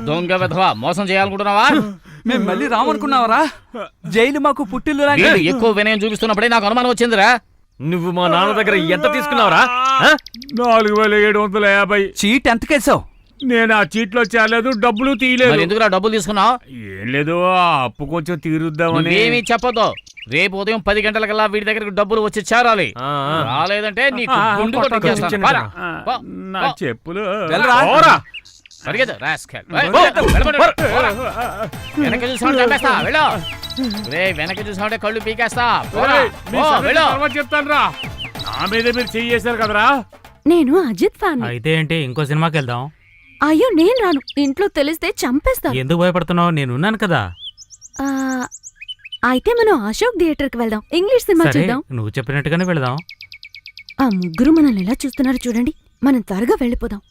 దొంగ విధవా, మోసం చేయాలనుకుంటున్నావా? మేము మళ్ళీ రామనుకున్నావరా? జైలు మాకు పుట్టిల్లు. ఎక్కువ వినయం చూపిస్తున్నప్పుడే నాకు అనుమానం వచ్చిందిరా. నువ్వు మా నాన్న దగ్గర ఎంత తీసుకున్నావురా? 4750. చీట్ ఎంత కేసావు? నేను ఆ చీట్లో చేరలేదు, డబ్బులు తీయలేదు. ఎందుకురా డబ్బులు తీసుకున్నావు? ఏం లేదు, ఆ అప్పు కొంచెం తీరుద్దామని. ఏమీ చెప్పొద్దు. రేపు ఉదయం 10 గంటలకల్లా వీడి దగ్గరకు డబ్బులు వచ్చి చేరాలి. రాలేదంటే నీకు గుండు కొట్టేస్తాను. నా చెప్పులు వెనక చూసాడు చంపేస్తా. వెళ్ళు. వెనక చూసాడే కళ్ళు పీకేస్తా. చెప్తాను రా, నా మీద మీరు చెయ్యేశారు కదరా. నేను అజిత్ ఫ్యాన్. అయితే ఏంటి, ఇంకో సినిమాకి వెళ్దాం? అయ్యో నేను రాను, ఇంట్లో తెలిస్తే చంపేస్తా. ఎందుకు భయపడుతున్నావు? నేనున్నాను కదా. అయితే మనం అశోక్ థియేటర్ కి వెళ్దాం, ఇంగ్లీష్ సినిమా చూద్దాం. నువ్వు చెప్పినట్టుగానే వెళ్దాం. ఆ ముగ్గురు మనల్ని ఎలా చూస్తున్నారు చూడండి, మనం త్వరగా వెళ్ళిపోదాం.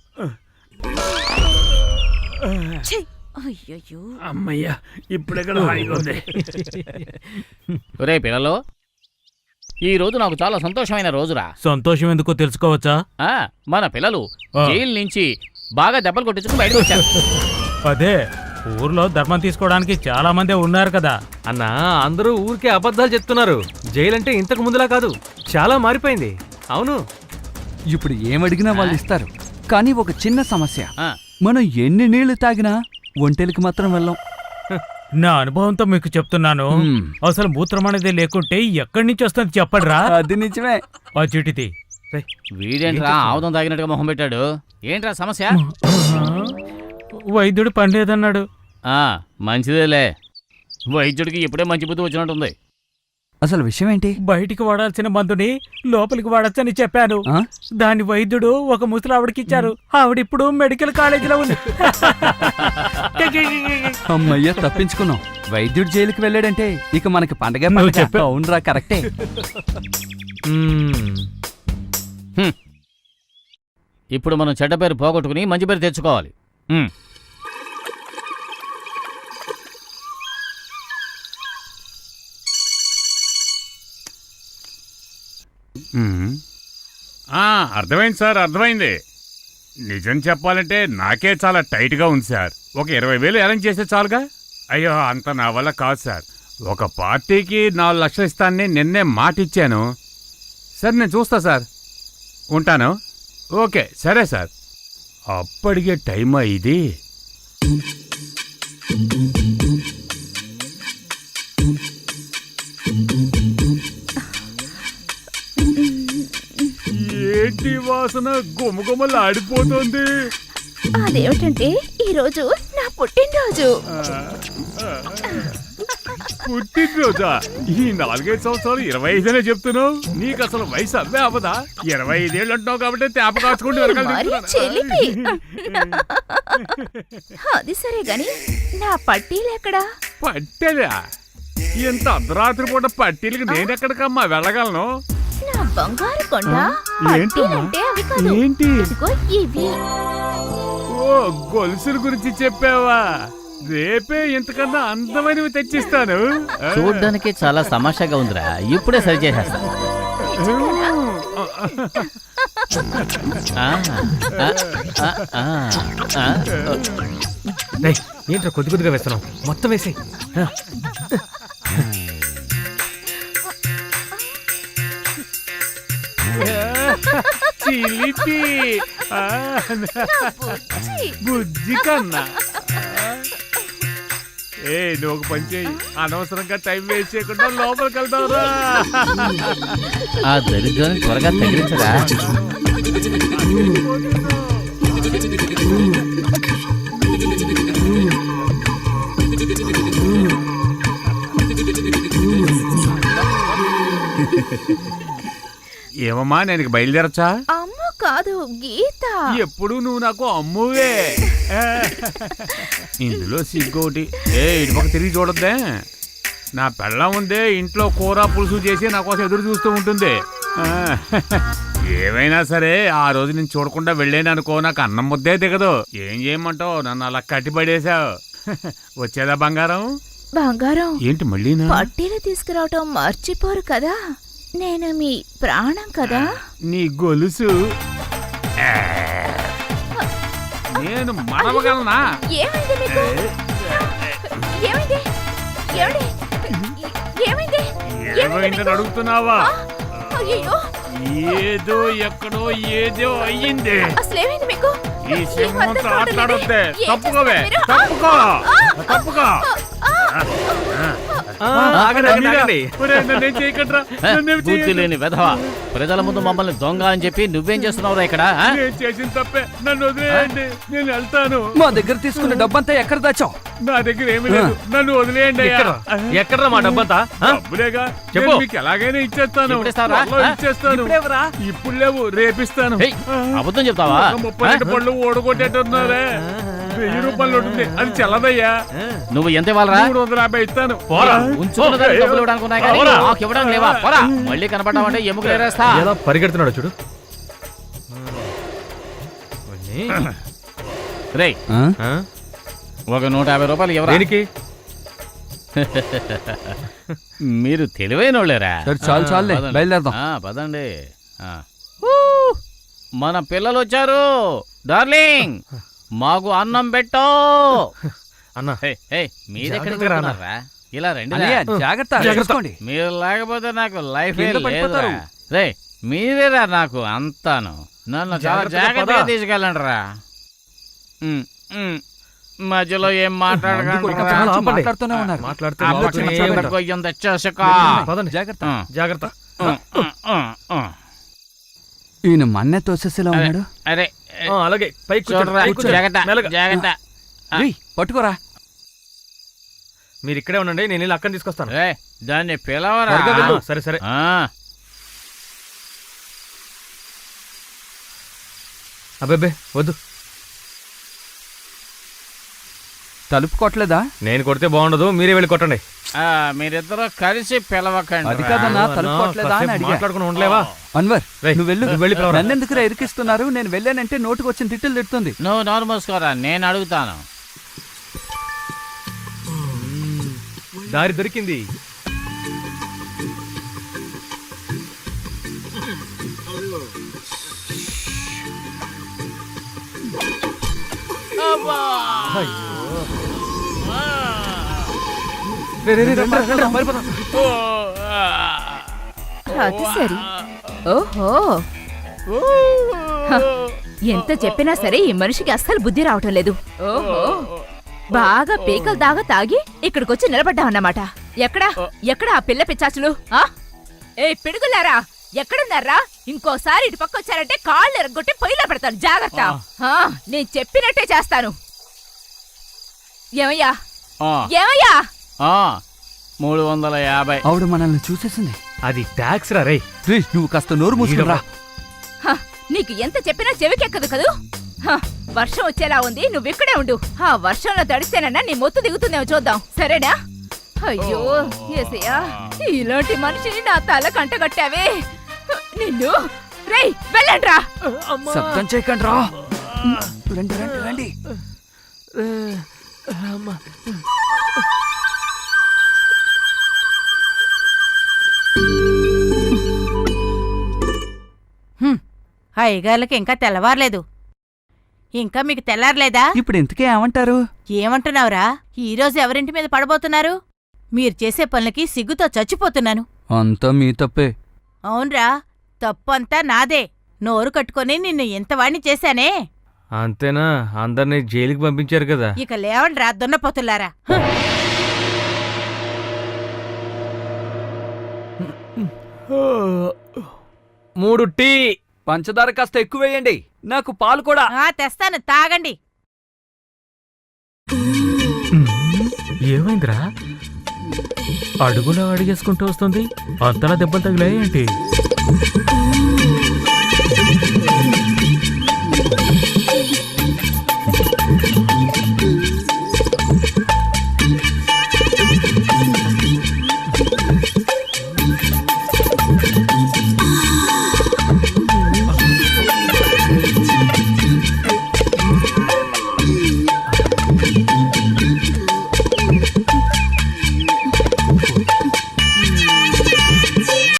అయ్యయ్యో, అమ్మయ్యా, ఇప్పుడెక్కడ హాయిగా ఉంది. ఒరే పిల్లలు, ఈ రోజు నాకు చాలా సంతోషమైన రోజురా. సంతోషం ఎందుకో తెలుసుకోవచ్చా? మన పిల్లలు జైలు నుంచి బాగా దెబ్బలు కొట్టించుకుని బయటకు వచ్చారు. అదే, ఊర్లో ధర్మం తీసుకోవడానికి చాలా మంది ఉన్నారు కదా అన్నా. అందరూ ఊరికే అబద్ధాలు చెప్తున్నారు. జైలు అంటే ఇంతకు ముందులా కాదు, చాలా మారిపోయింది. అవును, ఇప్పుడు ఏమడిగినా వాళ్ళు ఇస్తారు. కానీ ఒక చిన్న సమస్య, మనం ఎన్ని నీళ్లు తాగినా ఒంటెలకి మాత్రం వెళ్ళం. నా అనుభవంతో మీకు చెప్తున్నాను, అసలు మూత్రం అనేది లేకుంటే ఎక్కడి నుంచి వస్తుంది చెప్పడ్రా. అది నిజమే. ఆ చీటిది. వీడేంట్రా ఆవుదం తాగినట్టుగా మొహం పెట్టాడు? ఏంట్రా సమస్య? వైద్యుడు పనిలేదన్నాడు. మంచిదేలే, వైద్యుడికి ఇప్పుడే మంచి బుద్ధి వచ్చినట్టుంది. అసలు విషయం ఏంటి? బయటికి వాడాల్సిన మందుని లోపలికి వాడచ్చని చెప్పాను. దాని వైద్యుడు ఒక ముసలావిడికి ఇచ్చారు. ఆవిడిప్పుడు మెడికల్ కాలేజీలో ఉంది. అమ్మయ్య, తప్పించుకున్నాం. వైద్యుడు జైలుకి వెళ్ళాడంటే ఇక మనకి పండగ. అవునరా, కరెక్టే. ఇప్పుడు మనం చెడ్డ పేరు పోగొట్టుకుని మంచి పేరు తెచ్చుకోవాలి. అర్థమైంది సార్, అర్థమైంది. నిజం చెప్పాలంటే నాకే చాలా టైట్గా ఉంది సార్. ఒక 20,000 అరేంజ్ చేస్తే చాలుగా. అయ్యో, అంత నా వల్ల కాదు సార్. ఒక పార్టీకి 4 లక్షలు ఇస్తానని నిన్నే మాట ఇచ్చాను. సార్ నేను చూస్తా సార్, ఉంటాను. ఓకే, సరే సార్. అప్పటికే టైమా ఇది? ఏంటి వాసన గుమగుమలు ఆడిపోతుంది? అదేమిటంటే ఈరోజు నా పుట్టినరోజు. పుట్టినరోజా? ఈ 4-5 సంవత్సరాలు 25 చెప్తున్నావు. నీకు అసలు వయసు అవ్వే అవ్వదా? 25 ఏళ్ళు అంటున్నావు కాబట్టి తేప కాచుకుంటూ అది సరే గాని నా పట్టీలెక్కడా? పట్టెలా? ఇంత అర్ధరాత్రి పూట పట్టీలకి నేనెక్కడికమ్మా వెళ్ళగలను? నా బంగారు కొండ. ఏంటి? ఓ, గొలుసుల గురించి చెప్పావా? రేపే ఇంతకన్నా అందమైనవి తెచ్చిస్తాను. చూడ్డానికి చాలా తమాషాగా ఉందిరా, ఇప్పుడే సరి చేసేస్తాను. ఏంట్రా కొద్ది కొద్దిగా వేస్తున్నావు? మొత్తం వేసే. చిలిపి బుజ్జి కన్నా. నువ్వు ఒక పని చేయి, అనవసరంగా టైం వేస్ట్ చేయకుండా లోపలికి వెళ్తావురా. ఆ దరిద్రాన్ని త్వరగా తగిలించరా. ఏమమ్మా, నేను బయలుదేరచ్చా? అమ్మ కాదు, గీత. ఎప్పుడు నువ్వు నాకు అమ్మువే. ఇందులో సిగ్గోటి. ఇటు పక్క తిరిగి చూడొద్దే. నా పెళ్ళం ఉందే ఇంట్లో కూర పులుసు చేసి నా కోసం ఎదురు చూస్తూ ఉంటుంది. ఆ, ఏమైనా సరే ఆ రోజు నేను చూడకుండా వెళ్ళాను అనుకో, నాకు అన్నం ముద్దే దిగదు. ఏం చేయమంటావు, నన్ను అలా కట్టిపడేశావు. వచ్చేదా బంగారం? బంగారం ఏంటి మళ్ళీనా? పట్టీలు తీసుకురావటం మర్చిపోరు కదా, నేను మీ ప్రాణం కదా. నీ గొలుసు నేను మరవగలనా? ఏమైంది మీకు? ఏమైంది? ఏమండి? ఏమైంది? ఏమైందని అడుగుతున్నావా? అయ్యో, ఏదో ఎక్కడో ఏదో అయ్యింది. అసలు ఏమైంది మీకు? ఈ సింహంతో ఆటలాడొద్దే. ఏం తప్పుకోవే, చేస్తారు మీరు? తప్పుకో, తప్పుకో. ఒరేయ్, నన్నేం చేయకండ్రా, నన్నేం బుద్ధి చేయకండి. లేని వెధవ, ప్రజల ముందు మమ్మల్ని దొంగ అని చెప్పి నువ్వేం చేస్తున్నావురా ఇక్కడ? ఆ? నేను చేసిన తప్పే, నన్ను వదిలేయండి, నేను వెళ్తాను. మా దగ్గర తీసుకున్న డబ్బంతా ఎక్కడ దాచావు? నా దగ్గర ఏమీ లేదు, నన్ను వదిలేయండి అయ్యా. ఎక్కడ్రా మా డబ్బంతా? డబ్బులేగా, చెప్పు. నేను మీకు ఎలాగైనా ఇచ్చేస్తాను. ఎప్పుడు ఇస్తావురా? త్వరలో ఇచ్చేస్తాను. ఇప్పుడేవరా? ఇప్పుడు లేవు, రేపిస్తాను. హేయ్, అబద్ధం చెప్తావా? ఒక 32 పళ్ళు ఓడగొట్టేట్టున్నారే. 1000 రూపాయలు ఉంటుంది, అది చల్లదయ్యా. నువ్వు ఎంత ఇవ్వాలరా? 350 ఇస్తాను. పోరా. ఉంచుకున్న దానికి డబ్బులు ఇవ్వడానికి ఉన్నాయి కానీ పోరా. నాకు ఇవ్వడానికి లేవా? పోరా. మళ్ళీ కనపడ్డావంటే ఎముకలు ఏరేస్తా. ఎలా పరిగెడుతున్నాడు చూడు. రేయ్, ఆ? ఆ? ఒక 150 రూపాయలు ఎవరా? దేనికి? మీరు తెలివైనోళ్ళేరా. సరే, చాలు చాలులే, పదండి. బయలుదేరదాం. పదండి. మన పిల్లలు వచ్చారు. డార్లింగ్, మాకు అన్నం పెట్టో. అన్నా మీరెక్కడికి జాగ్రత్తగా రానా? వెళ్తున్నారా? ఇలా రండి. అన్నయ్య, జాగ్రత్త, చూసుకోండి. మీరు లేకపోతే నాకు లైఫ్ కింద పడిపోతారు. రే, మీరేరా నాకు అంతాను. నన్ను చాలా జాగ్రత్తగా జాగ్రత్తగా పద. తీసుకెళ్ళండి రా. మధ్యలో ఏం మాట్లాడకండి కొడుకు రా. చాలా ఆపండి. మాట్లాడుతూనే ఉన్నారు. మాట్లాడుతూ ఆ మాట్లాడుతూనే పక్కన ఉంటారు. కొయ్యం తెచ్చేసక. పదండి. జాగ్రత్త. జాగ్రత్త. ఈయన మన్నే తోసేసేలా ఉన్నాడు. అరే అలాగే పైకి కూర్చోండి, చూడరా, పైకి కూర్చోండి. జాగ్రత్త మెల్లగా. జాగ్రత్త. రేయ్, పట్టుకోరా. మీరు ఇక్కడే ఉండండి, నేను వెళ్ళి అక్కని తీసుకొస్తాను. రే, దాన్ని పిలవరా. త్వరగా వెళ్ళు. సరే సరే. ఆ, అబ్బే వద్దు, తలుపు కొట్టలేదా? నేను కొడితే బాగుండదు, మీరే వెళ్ళి కొట్టండి. మీరిద్దరూ కలిసి పిలవకండి అది రా. కాదన్నా, తలుపు కొట్టలేదా అని అడిగా. మాట్లాడుకుని ఉండలేవా? అన్వర్, రేయ్, నువ్వు వెళ్ళు. నువ్వు వెళ్ళి పిలవరా. నన్నెందుకురా ఇరికిస్తున్నారు? నేను వెళ్ళానంటే నోటుకు వచ్చిన తిట్టులు తిడుతుంది. నువ్వు నోరు మూసుకోరా, నేను అడుగుతాను. దారి దొరికింది. రే, రే, రే, రండ్రా, రండ్రా, మారిపోదాం. అది సరి. ఓహో, ఎంత చెప్పినా సరే ఈ మనిషికి అస్సలు బుద్ధి రావటం లేదు. ఓహో, బాగా పీకలు దాగా తాగి ఇక్కడికొచ్చి నిలబడ్డామన్నమాట. ఎక్కడా ఎక్కడా ఆ పిల్ల పిచ్చాచులు? ఏ పిడుగులారా, ఎక్కడున్నారా? ఇంకోసారి ఇటు పక్క వచ్చారంటే కాళ్ళు ఎరగొట్టి పొయ్యిలో పెడతాను, జాగ్రత్త. నేను చెప్పినట్టే చేస్తాను. ఏమయ్యా, ఏమయ్యా? 350. ఆవిడ మనల్ని చూసేసింది. అది ట్యాక్స్ రా రే. రేయ్, నువ్వు కాస్త నోరు మూసుకురా. నీకు ఎంత చెప్పినా చెవికెక్కదు కదూ. వర్షం వచ్చేలా ఉంది, నువ్విక్కడే ఉండు. ఆ వర్షంలో తడిస్తేనన్నా నీ మొత్తు దిగుతుందేమో చూద్దాం, సరేనా? అయ్యో యేసయ్యా, ఇలాంటి మనిషిని నా తల కంటగట్టావే. నిన్ను రేయ్, వెళ్ళండ్రా. శబ్దం చేయకండి రా. రండి రండి రండి. అయ్యగార్లకి ఇంకా తెల్లవారలేదు. ఇంకా మీకు తెల్లారలేదా? ఇప్పుడు ఇంతకే ఏమంటారు? ఏమంటున్నావురా? ఈరోజు ఎవరింటి మీద పడబోతున్నారు? మీరు చేసే పనులకి సిగ్గుతో చచ్చిపోతున్నాను. అంతా మీ తప్పే. అవునరా, తప్పంతా నాదే. నోరు కట్టుకొని నిన్ను ఇంతవాణ్ణి చేశానే. అంతేనా? అందరినీ జైలుకి పంపించారు కదా. ఇక లేవండ్రా దున్నపోతులారా. 3 టీ. పంచదార కాస్త ఎక్కువ వేయండి, నాకు పాలు కూడా. తెస్తాను, తాగండి. ఏమైందిరా? అడుగులో అడిగేసుకుంటూ వస్తుంది, అంతలా దెబ్బలు తగిలాయేంటి?